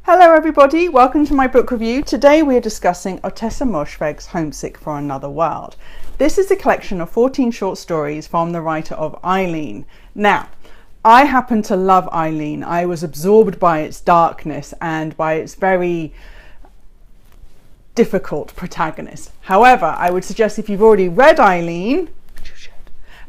Hello everybody, welcome to my book review. Today we are discussing Ottessa Moshfegh's Homesick for Another World. This is a collection of 14 short stories from the writer of Eerily. Now, I happen to love Eerily. I was absorbed by its darkness and by its very difficult protagonist. However, I would suggest if you've already read Eerily,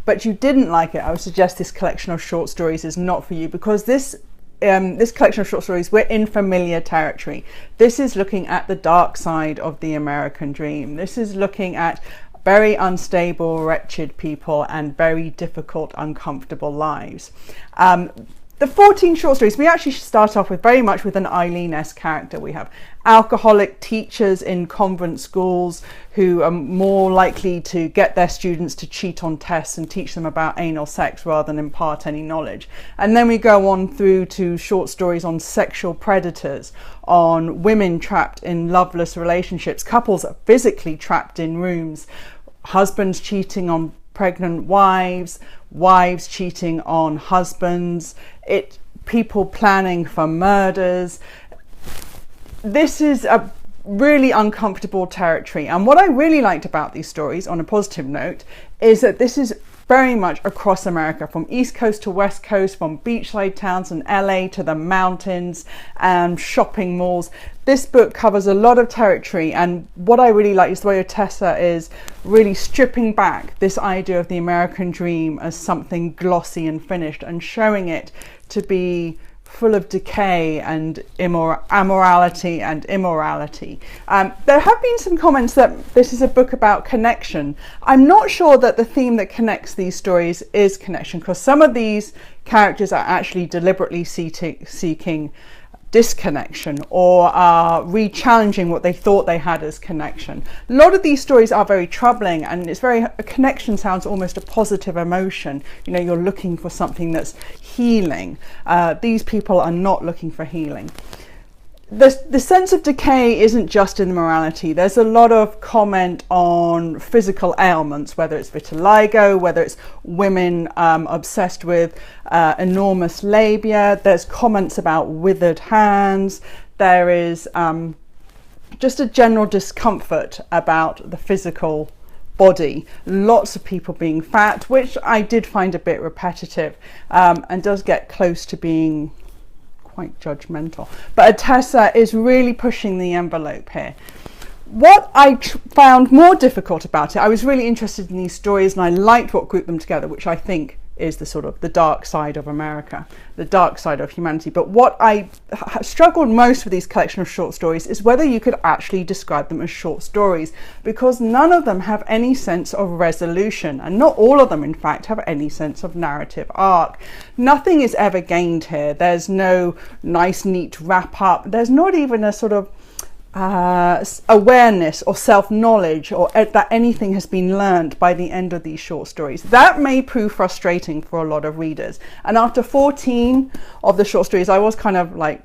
but you didn't like it, I would suggest this collection of short stories is not for you, because this collection of short stories, we're in familiar territory. This is looking at the dark side of the American dream. This is looking at very unstable, wretched people and very difficult, uncomfortable lives. The 14 short stories, we actually start off with very much with an Eerily-esque character. We have alcoholic teachers in convent schools who are more likely to get their students to cheat on tests and teach them about anal sex rather than impart any knowledge. And then we go on through to short stories on sexual predators, on women trapped in loveless relationships, couples physically trapped in rooms, husbands cheating on pregnant wives, wives cheating on husbands, people planning for murders. This is a really uncomfortable territory, and what I really liked about these stories, on a positive note, is that this is very much across America, from East Coast to West Coast, from beachside towns and LA to the mountains and shopping malls. This book covers a lot of territory, and what I really like is the way Ottessa is really stripping back this idea of the American dream as something glossy and finished and showing it to be full of decay and amorality and immorality. There have been some comments that this is a book about connection. I'm not sure that the theme that connects these stories is connection, because some of these characters are actually deliberately seeking disconnection or are re-challenging what they thought they had as connection. A lot of these stories are very troubling, and it's a connection sounds almost a positive emotion. You know, you're looking for something that's healing. These people are not looking for healing. The sense of decay isn't just in the morality. There's a lot of comment on physical ailments, whether it's vitiligo, whether it's women obsessed with enormous labia. There's comments about withered hands. There is just a general discomfort about the physical body. Lots of people being fat, which I did find a bit repetitive, and does get close to being quite judgmental. But Ottessa is really pushing the envelope here. What I found more difficult about it, I was really interested in these stories and I liked what grouped them together, which I think is the sort of the dark side of America, the dark side of humanity. But what I struggled most with these collection of short stories is whether you could actually describe them as short stories, because none of them have any sense of resolution, and not all of them in fact have any sense of narrative arc. Nothing is ever gained here. There's no nice neat wrap up. There's not even a sort of awareness or self-knowledge, or that anything has been learned by the end of these short stories. That may prove frustrating for a lot of readers, and after 14 of the short stories I was kind of like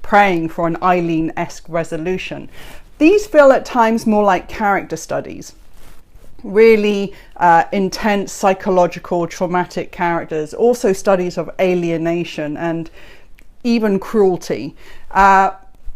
praying for an Eerily-esque resolution. These feel at times more like character studies, really intense psychological traumatic characters, also studies of alienation and even cruelty.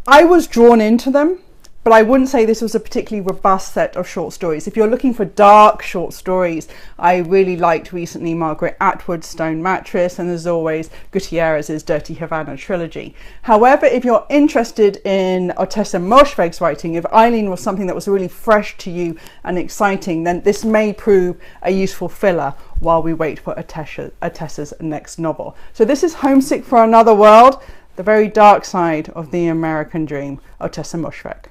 I was drawn into them, but I wouldn't say this was a particularly robust set of short stories. If you're looking for dark short stories, I really liked recently Margaret Atwood's Stone Mattress, and as always Gutierrez's Dirty Havana trilogy. However, if you're interested in Ottessa Moshfegh's writing, if Eerily was something that was really fresh to you and exciting, then this may prove a useful filler while we wait for Ottessa's next novel. So this is Homesick for Another World, the very dark side of the American dream, Ottessa Moshfegh.